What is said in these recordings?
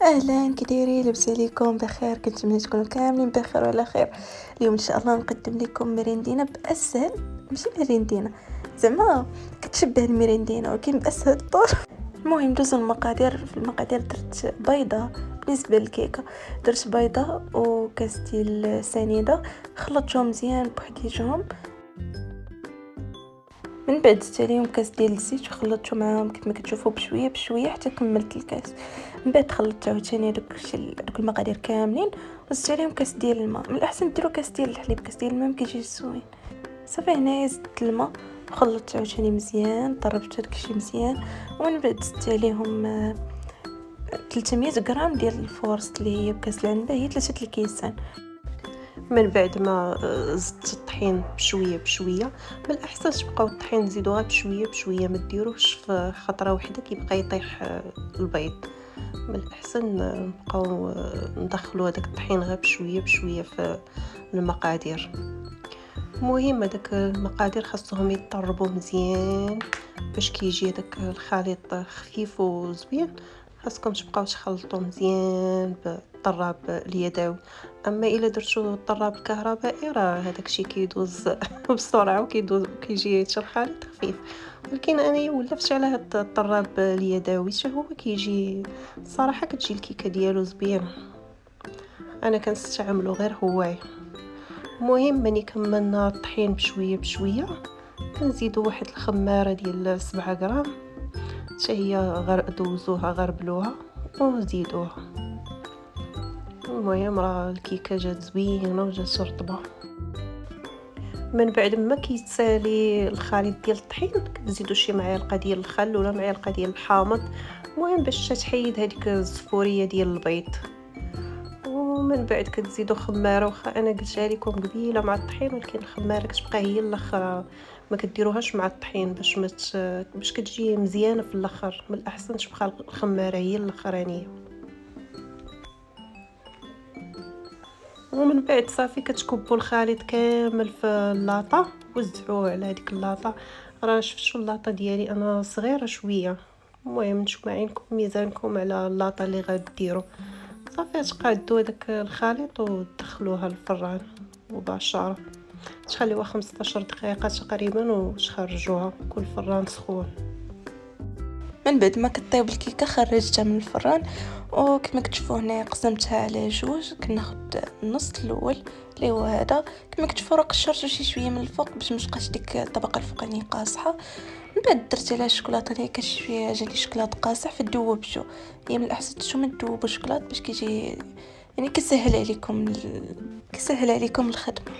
اهلا كديرين لاباس عليكم بخير؟ كنتمنى تكونوا كاملين بخير وعلى خير. اليوم ان شاء الله نقدم لكم مريندينا باسهل، ماشي مريندينا زعما كتشبه الميريندينا ولكن باسهل الطرق. المهم ندوزو المقادير. في المقادير درت بيضه. بالنسبه للكيكه درت بيضه وكاس ديال سنيده، خلطتهم مزيان بوحديتهم. من بعد زدت عليهم كاس ديال الزيت وخلطته معاهم كما كتشوفوا بشويه بشويه حتى كملت الكاس. من بعد خلطت عاوتاني دوك المقادير كاملين وزدت عليهم كاس ديال الماء. من الاحسن ديروا كاس ديال الحليب، كاس ديال الماء مكيجيش زوين. صافي هنايا زدت الماء وخلطت عاوتاني مزيان، طربت داكشي مزيان. ومن بعد زدت عليهم 300 غرام ديال الفورست اللي هي بكاس العنبه، هي 3 الكيسان. من بعد ما زدت الطحين بشويه بشويه، من الاحسن تبقاو الطحين تزيدوها بشويه بشويه، ما ديروش في خطره واحده كيبقى يطيح البيض. من الاحسن نبقاو ندخلوا هذاك الطحين غير بشويه بشويه في المقادير. المهم هذاك المقادير خاصهم يطربوا مزيان باش كيجي هذاك الخليط خفيف وزوين. خاصكم تبقاو تخلطوا مزيان بالطراب اليدوي. اما الا درتو الطراب الكهربائي راه هذاك الشيء كيدوز بسرعه وكيجي الخليط خفيف. ولكن انا ولفت على هذا الطراب اليدوي حتى هو كيجي صراحه كتجي الكيكه ديالو زبينه. انا كنستعملو غير هواي. المهم ملي كملنا الطحين بشويه بشويه كنزيدوا واحد الخماره ديال 7 غرام حتى هي غير دوزوها غربلوها وزيدوها. المهم راه الكيكه جات زوينه وجات رطبه. من بعد ما كيتسالي الخليط ديال الطحين كتزيدوا شي معلقه ديال الخل ولا معلقه ديال الحامض، المهم باش تحيد هذيك الزفوريه ديال البيض. ومن بعد كتزيدوا خماره، واخا انا قلتها لكم قبيله مع الطحين، ولكن الخماره كتبقى هي الاخر، ما كديروهاش مع الطحين باش كتجي مزيانه في الاخر. من الاحسن تبقى الخماره هي الاخرانيه. ومن بعد صافي كتكبوا الخليط كامل في اللاطه وزعوه على هذيك اللاطه. راه شفتوا اللاطه ديالي انا صغيره شويه، المهم نتوما عينكم ميزانكم على اللاطه اللي غديروا. صافي تقادوا داك الخليط وتدخلوها للفران مباشره، تخليوها 15 دقيقه تقريبا وتخرجوها كل فران سخون. من بعد ما كطيب الكيكه خرجتها من الفران، وكما كتشوفوا هنا قسمتها على جوج. كناخذ النص الاول اللي هو هذا، كما كتشوفوا راه قشرته شي شويه من الفوق باش ما تبقاش ديك الطبقه الفوقانيه قاصحه. من بعد درت عليها الشوكولاته اللي كاش فيها جا لي شوكولاط قاصح فدوبتو. هي من الاحسن نتوما تذوبوا الشوكولاط باش كيجي يعني كيسهل عليكم الخدمه.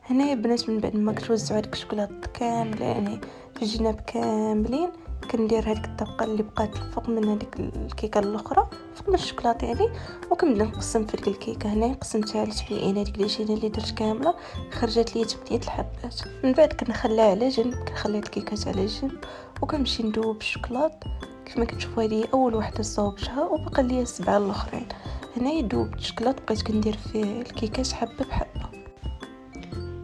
هنا يا بنات من بعد ما كتوزعوا هذيك الشوكولاط كامله يعني في الجناب كاملين، كندير هذيك الطبقه اللي بقات الفوق من هذيك الكيكه الاخرى فوق من الشوكولاط يعني، وكنبدا نقسم في ديك الكيكه. هنا قسمتها على 8 هذيك العجينه اللي درت كامله، خرجت لي 8 الحبات. من بعد كنخليها على جنب، كنخلي الكيكات على جنب وكنمشي ندوب الشوكولاط. كما كتشوفوا هذه اول وحده صوبتها وبقى لي 7 الاخرين. هنا يدوب الشوكولاط بقيت كندير فيه الكيكات حبه بحبه.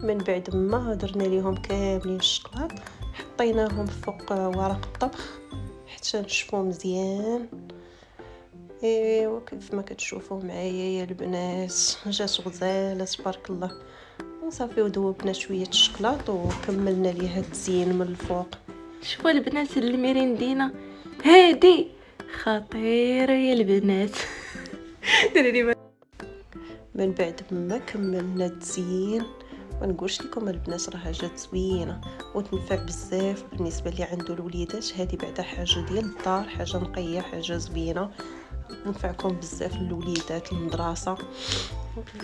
من بعد ما درنا ليهم كاملين الشوكولاط حطيناهم فوق ورق الطبخ حتى نشفوا مزيان. ايوا كيف ما كتشوفوا معايا يا البنات جات غزاله تبارك الله. وصافي وذوبنا شويه الشوكولاط وكملنا ليها التزيين من الفوق. شوفوا البنات الميريندينا هادي خطيره يا البنات. من بعد ما كملنا التزيين ما نقولش لكم البنات راه جات زوينه وتنفع بزاف بالنسبه اللي عنده الوليدات. هذه بعدا حاجه ديال الدار، حاجه نقيه، حاجه زوينه تنفعكم بزاف الوليدات المدرسه.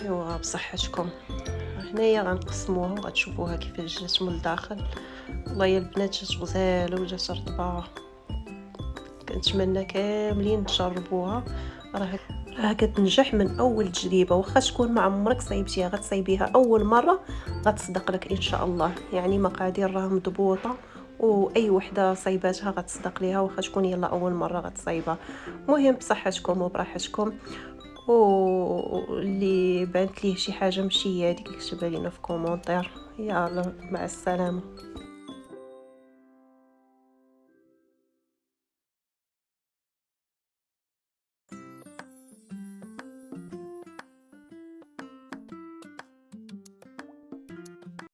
ايوا بصحتكم. هنايا غنقسموها وغتشوفوها كيفاش جات من الداخل. والله يا البنات جات غزاله وجات رطبه. كنتمنى كاملين تجربوها، راه كتنجح من اول تجربه. واخا تكون ما عمرك صايبتيها غتصايبيها اول مره غتصدق لك ان شاء الله. يعني مقادير راه مضبوطه واي وحده صايباتها غتصدق ليها واخا تكون يلا اول مره غتصايبها. المهم بصحتكم وبراحتكم. واللي بانت ليه شي حاجه ماشي هي هذيك يكتبها لينا في كومونتير. يلا مع السلامه.